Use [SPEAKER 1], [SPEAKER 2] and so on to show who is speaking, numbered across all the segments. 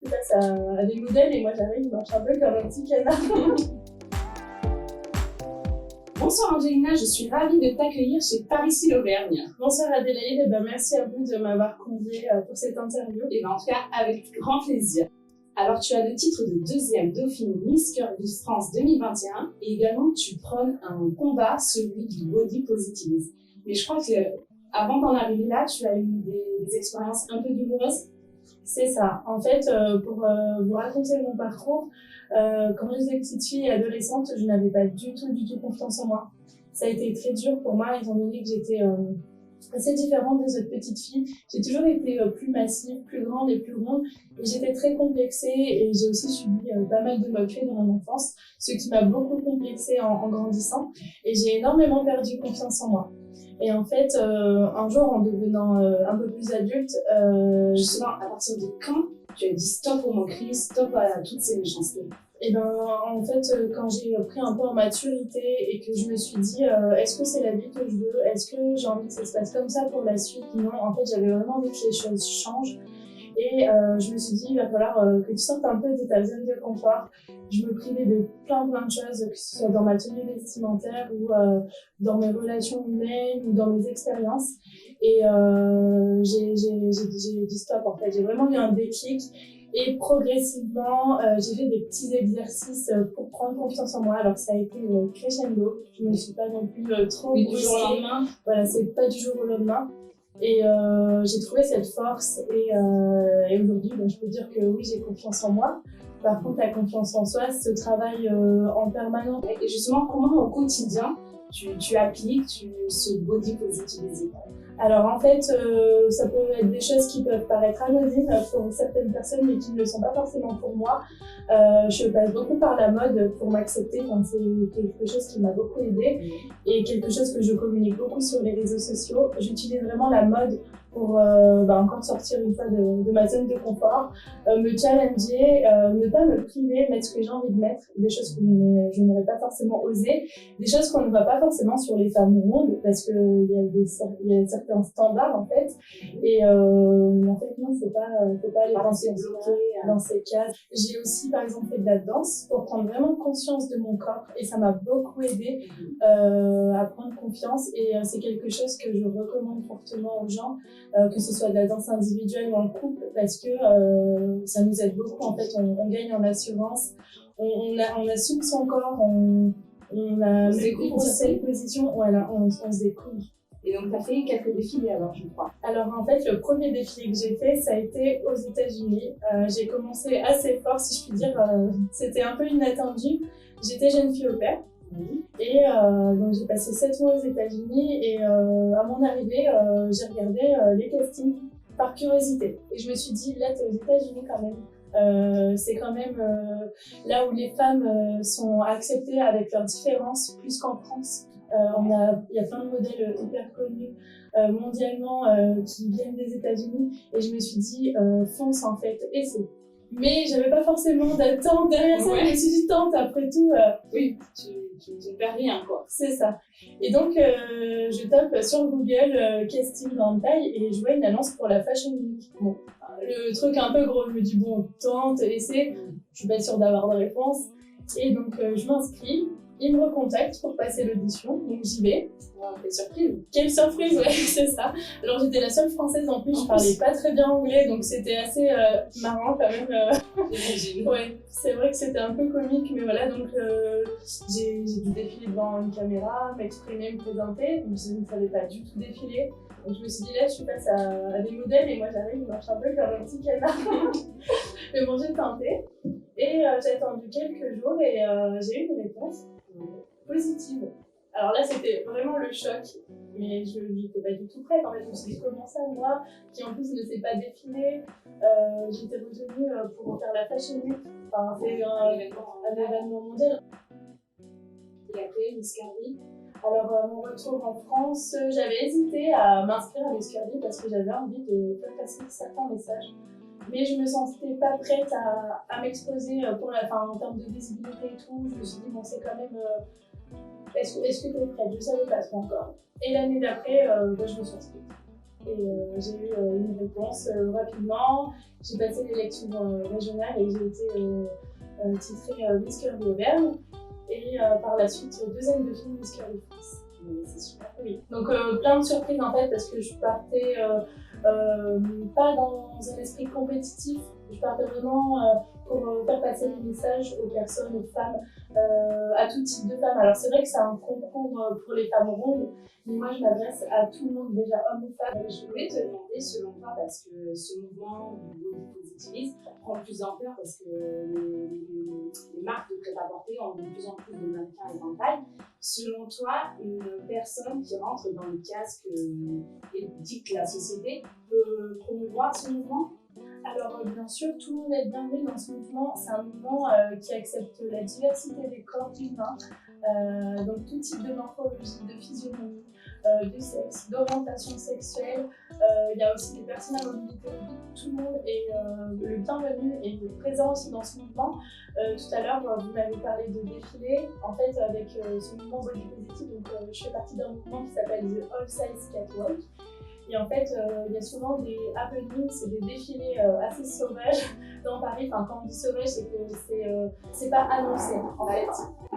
[SPEAKER 1] Face à des modèles et moi j'arrive, je marche un peu comme un petit canard.
[SPEAKER 2] Bonsoir Angelina, je suis ravie de t'accueillir chez Paris l'Auvergne.
[SPEAKER 1] Bonsoir Adélaïde, merci à vous de m'avoir conviée pour cette interview.
[SPEAKER 2] Et en tout cas, avec grand plaisir. Alors, tu as le titre de deuxième dauphine Miss Curvy France 2021 et également tu prônes un combat, celui du body positivisme. Mais je crois que avant d'en arriver là, tu as eu des expériences un peu douloureuses.
[SPEAKER 1] C'est ça. En fait, pour vous raconter mon parcours, quand j'étais petite fille et adolescente, je n'avais pas du tout confiance en moi. Ça a été très dur pour moi, étant donné que j'étais assez différente des autres petites filles. J'ai toujours été plus massive, plus grande et plus ronde, et j'étais très complexée, et j'ai aussi subi pas mal de moqueries dans mon enfance, ce qui m'a beaucoup complexée en grandissant, et j'ai énormément perdu confiance en moi. Et en fait, un jour, en devenant un peu plus adulte,
[SPEAKER 2] Justement, à partir de quand tu as dit stop aux moqueries, stop à toutes ces méchancetés?
[SPEAKER 1] et ben, en fait, quand j'ai pris un peu en maturité et que je me suis dit, est-ce que c'est la vie que je veux? Est-ce que j'ai envie que ça se passe comme ça pour la suite? Non, en fait, j'avais vraiment envie que les choses changent. Et je me suis dit, il va falloir que tu sortes un peu de ta zone de confort. Je me privais de plein de choses, que ce soit dans ma tenue vestimentaire ou dans mes relations humaines ou dans mes expériences. Et j'ai dit stop, en fait. J'ai vraiment eu un déclic. Et progressivement, j'ai fait des petits exercices pour prendre confiance en moi. Alors ça a été crescendo. Je ne me suis pas non plus trop
[SPEAKER 2] Mais du
[SPEAKER 1] brusquée.
[SPEAKER 2] jour au lendemain?
[SPEAKER 1] Voilà, c'est pas du jour au lendemain. Et j'ai trouvé cette force et aujourd'hui, je peux dire que oui, j'ai confiance en moi. Par contre, la confiance en soi se travaille en permanence.
[SPEAKER 2] Et justement, comment au quotidien tu appliques ce body positivisme?
[SPEAKER 1] Alors en fait, ça peut être des choses qui peuvent paraître anodines pour certaines personnes, mais qui ne le sont pas forcément pour moi. Je passe beaucoup par la mode pour m'accepter, enfin, c'est quelque chose qui m'a beaucoup aidée et quelque chose que je communique beaucoup sur les réseaux sociaux. J'utilise vraiment la mode pour encore sortir une fois de ma zone de confort, me challenger, ne pas me priver, mettre ce que j'ai envie de mettre, des choses que je n'aurais pas forcément osé, des choses qu'on ne voit pas forcément sur les femmes rondes, parce qu'il y a certains standards en fait, et en fait non, faut pas les penser dans ces cases. J'ai aussi par exemple fait de la danse pour prendre vraiment conscience de mon corps, et ça m'a beaucoup aidé à prendre confiance, et c'est quelque chose que je recommande fortement aux gens, que ce soit de la danse individuelle ou en couple, parce que ça nous aide beaucoup. En fait, on gagne en assurance, on assume son corps, on a
[SPEAKER 2] découvre
[SPEAKER 1] certaines positions, voilà, on se découvre.
[SPEAKER 2] Et donc, tu as fait quelques défilés alors, je crois.
[SPEAKER 1] Alors en fait, le premier défilé que j'ai fait, ça a été aux États-Unis. J'ai commencé assez fort, si je puis dire. C'était un peu inattendu. J'étais jeune fille au pair. Et donc j'ai passé 7 mois aux États-Unis, et à mon arrivée, j'ai regardé les castings par curiosité. Et je me suis dit, là, t'es aux États-Unis quand même. C'est quand même là où les femmes sont acceptées avec leurs différences, plus qu'en France. Il y a plein de modèles hyper connus mondialement qui viennent des États-Unis. Et je me suis dit, fonce en fait, essaie. Mais j'avais pas forcément d'attente derrière ça.
[SPEAKER 2] Ouais.
[SPEAKER 1] Je me suis dit, tente, après tout.
[SPEAKER 2] Oui, tu ne perds rien, quoi.
[SPEAKER 1] C'est ça. Et donc, je tape sur Google casting grande taille, et je vois une annonce pour la Fashion Week. Bon, le truc un peu gros, je me dis, bon, tente, essaie. Je suis pas sûre d'avoir de réponse. Et donc, je m'inscris. Ils me recontactent pour passer l'audition, donc j'y vais.
[SPEAKER 2] Wow, quelle surprise!
[SPEAKER 1] Quelle surprise, ouais, c'est ça. Alors j'étais la seule française en plus, je parlais pas très bien anglais, donc c'était assez marrant quand même.
[SPEAKER 2] J'imagine.
[SPEAKER 1] Ouais, c'est vrai que c'était un peu comique, mais voilà, donc j'ai dû défiler devant une caméra, m'exprimer, me présenter, donc je ne savais pas du tout défiler. Donc je me suis dit, là, je suis face à des modèles, et moi j'arrive, je marche un peu comme un petit canard. Mais bon, j'ai tenté, et j'ai attendu quelques jours, et j'ai eu une réponse positive. Alors là, c'était vraiment le choc, mais je n'étais pas du tout prête. En fait, je me suis dit, comment ça, moi, qui en plus ne sais pas défiler, j'étais retenue pour faire la Fashion Week. Enfin, c'est un événement mondial.
[SPEAKER 2] Et après, Miss Curvy?
[SPEAKER 1] Alors, mon retour en France, j'avais hésité à m'inscrire à Miss Curvy parce que j'avais envie de faire passer certains messages. Mais je me sentais pas prête à m'exposer en termes de visibilité et tout. Je me suis dit, bon, c'est quand même. Est-ce que tu es prête? Je ne savais pas trop encore. Et l'année d'après, je me suis inscrite. Et j'ai eu une réponse rapidement. J'ai passé les lectures régionales et j'ai été titrée Miss Curvy Auvergne. Et par la suite, deuxième dauphine Miss Curvy France.
[SPEAKER 2] C'est super.
[SPEAKER 1] Oui. Donc plein de surprises en fait parce que je partais pas dans un esprit compétitif, je partais vraiment pour faire passer les messages aux personnes, aux femmes, à tout type de femmes. Alors c'est vrai que c'est un concours pour les femmes rondes, mais moi je m'adresse à tout le monde, déjà hommes ou femmes.
[SPEAKER 2] Je voulais te demander selon toi, parce que ce mouvement du body positivisme prend de plus en plus parce que les marques de prêt-à-porter ont de plus en plus de mannequins et taille. Selon toi, une personne qui rentre dans le casque et dicte la société peut promouvoir ce mouvement?
[SPEAKER 1] Alors bien sûr, tout le monde est bienvenu dans ce mouvement. C'est un mouvement qui accepte la diversité des corps humains, donc tout type de morphologie, de physionomie, de sexe, d'orientation sexuelle. Il y a aussi des personnes à mobilité réduite. Tout le monde est le bienvenu et présent aussi dans ce mouvement. Tout à l'heure, vous m'avez parlé de défilé. En fait, avec ce mouvement body positive, donc, je fais partie d'un mouvement qui s'appelle The All Size Catwalk. Et en fait, il y a souvent des happenings, c'est des défilés assez sauvages dans Paris. Enfin, quand on dit sauvage, c'est que c'est pas annoncé en fait.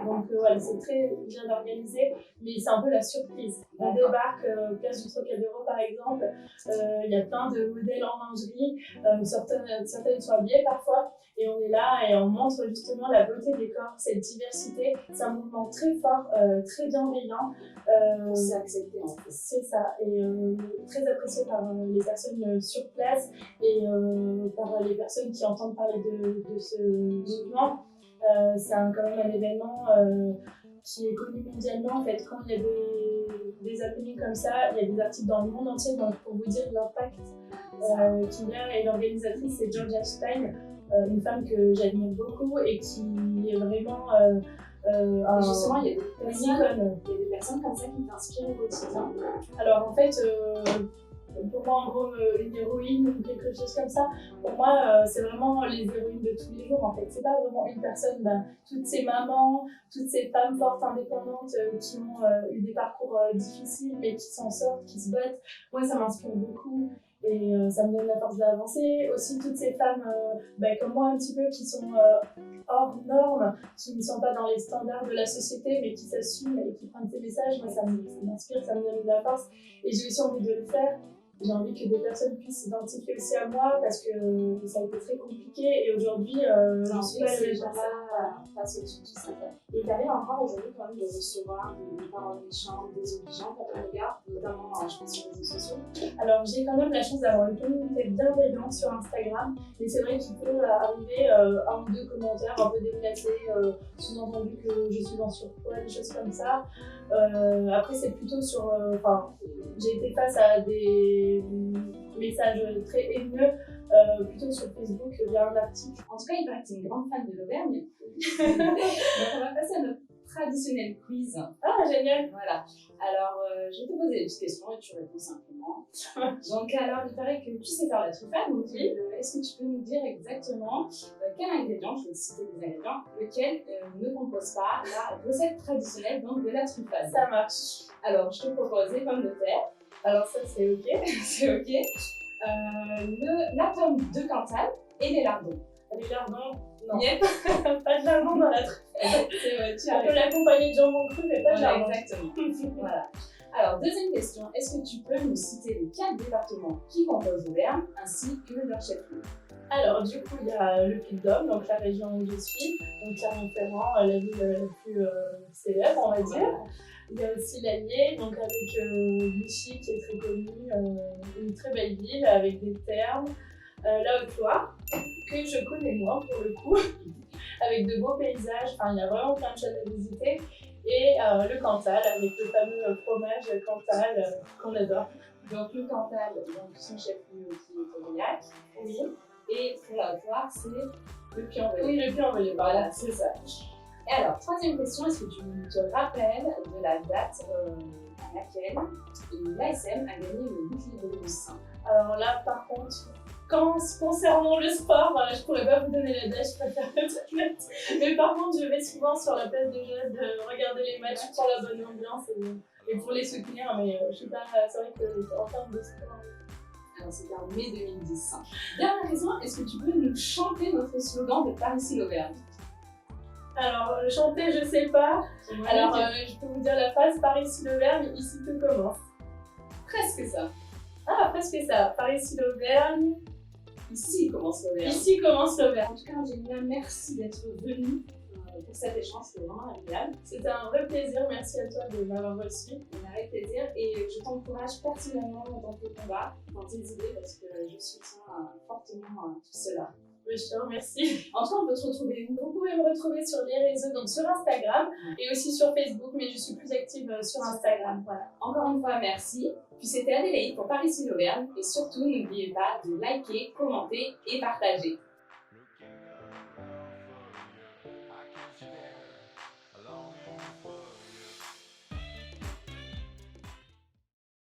[SPEAKER 1] Donc voilà, c'est très bien organisé, mais c'est un peu la surprise. On débarque place du Trocadéro par exemple, il y a plein de modèles en lingerie, certaines sont habillées parfois, et on est là et on montre justement la beauté des corps, cette diversité. C'est un mouvement très fort, très bienveillant.
[SPEAKER 2] C'est accepté en fait.
[SPEAKER 1] C'est ça, et très apprécié par les personnes sur place et par les personnes qui entendent parler de ce mouvement. C'est quand même un événement qui est connu mondialement. En fait, quand il y a des happenings comme ça, il y a des articles dans le monde entier. Donc, pour vous dire l'impact qu'il y a, et l'organisatrice c'est Georgia Stein, une femme que j'admire beaucoup et qui est vraiment
[SPEAKER 2] justement, il y a des personnes comme ça qui t'inspirent au quotidien.
[SPEAKER 1] Alors en fait, pour moi, en gros, une héroïne ou quelque chose comme ça, pour moi, c'est vraiment les héroïnes de tous les jours en fait. C'est pas vraiment une personne, toutes ces mamans, toutes ces femmes fortes, indépendantes qui ont eu des parcours difficiles mais qui s'en sortent, qui se battent. Moi, ça m'inspire beaucoup. Et ça me donne la force d'avancer. Aussi, toutes ces femmes comme moi un petit peu qui sont hors normes, qui ne sont pas dans les standards de la société, mais qui s'assument et qui prennent ces messages, moi ça m'inspire, ça me donne de la force. Et j'ai aussi envie de le faire. J'ai envie que des personnes puissent s'identifier aussi à moi parce que ça a été très compliqué et aujourd'hui,
[SPEAKER 2] je suis pas les gens face au-dessus de tout ça. Et tu arrives encore aujourd'hui quand même de recevoir des paroles méchantes, désobligeantes à ton regard, notamment je pense sur les réseaux sociaux.
[SPEAKER 1] Alors j'ai quand même la chance d'avoir une communauté bienveillante sur Instagram, mais c'est vrai qu'il peut arriver un ou deux commentaires un peu déplacés, sous-entendu que je suis en surpoids, des choses comme ça. Après c'est plutôt sur, j'ai été face à des messages très haineux, plutôt sur Facebook via un article.
[SPEAKER 2] En tout cas, il paraît que tu es une grande fan de l'Auvergne. Donc on va passer à notre traditionnel quiz.
[SPEAKER 1] Ah, génial!
[SPEAKER 2] Voilà. Alors, je vais te poser des petites questions et tu réponds simplement. Donc, alors, il paraît que tu sais faire la truffade. Donc, est-ce que tu peux nous dire exactement quel ingrédient, je vais citer des ingrédients, lequel ne compose pas la recette traditionnelle donc, de la truffade?
[SPEAKER 1] Ça marche.
[SPEAKER 2] Alors, je te propose les pommes de terre.
[SPEAKER 1] Alors, ça, c'est OK.
[SPEAKER 2] C'est OK. La pomme de Cantal et les lardons.
[SPEAKER 1] Les lardons, non.
[SPEAKER 2] Yep.
[SPEAKER 1] Pas de lardons dans la truffade.
[SPEAKER 2] C'est vrai, tu as
[SPEAKER 1] On peut l'accompagner de jambon cru, mais pas de lardons.
[SPEAKER 2] Exactement. Voilà. Alors, deuxième question. Est-ce que tu peux nous citer les 4 départements qui composent l'Auvergne ainsi que leur chef-lieu?
[SPEAKER 1] Alors, du coup, il y a le Puy-de-Dôme, donc la région où je suis, donc Clermont-Ferrand, la ville la plus célèbre, on va dire. Il y a aussi l'Allier, donc avec Vichy qui est très connu, une très belle ville avec des thermes. La Haute-Loire, que je connais moins pour le coup, avec de beaux paysages, il y a vraiment plein de choses à visiter. Et le Cantal, avec le fameux fromage Cantal qu'on adore.
[SPEAKER 2] Donc le Cantal, donc son chef-lieu qui est Aurillac.
[SPEAKER 1] Oui.
[SPEAKER 2] Et pour la Haute-Loire, c'est le Puy-en-Velay.
[SPEAKER 1] Oui, le Puy-en-Velay,
[SPEAKER 2] voilà, c'est ça. Et alors, troisième question, est-ce que tu te rappelles de la date à laquelle l'ASM a gagné le bouclier de Saint?
[SPEAKER 1] Alors là, par contre, concernant le sport, je pourrais pas vous donner la date, je préfère être honnête. Mais par contre, je vais souvent sur la place de Jade regarder les matchs pour la bonne ambiance. et pour les soutenir, mais je suis pas, c'est vrai qu'en termes de sport.
[SPEAKER 2] Alors, c'était en mai 2010. Dernière question, est-ce que tu peux nous chanter notre slogan de Par ici l'Auvergne?
[SPEAKER 1] Alors, chanter, je sais pas. Alors, je peux vous dire la phrase Par ici l'Auvergne, ici tout commence.
[SPEAKER 2] Presque ça.
[SPEAKER 1] Ah, presque ça. Par ici l'Auvergne.
[SPEAKER 2] Ici commence l'Auvergne.
[SPEAKER 1] Ici commence l'Auvergne.
[SPEAKER 2] En tout cas, Angélina, merci d'être venue pour cet échange, c'était vraiment agréable.
[SPEAKER 1] C'était un vrai plaisir, merci à toi de m'avoir reçu.
[SPEAKER 2] Avec plaisir, et je t'encourage personnellement dans tes combats, dans tes idées, parce que je soutiens fortement tout cela.
[SPEAKER 1] Oui, je te remercie.
[SPEAKER 2] En tout cas, on peut te retrouver où?
[SPEAKER 1] Vous pouvez me retrouver sur les réseaux, donc sur Instagram et aussi sur Facebook, mais je suis plus active sur Instagram. Voilà.
[SPEAKER 2] Encore une fois, merci. Puis c'était Adélaïde pour Par ici l'Auvergne, et surtout, n'oubliez pas de liker, commenter et partager.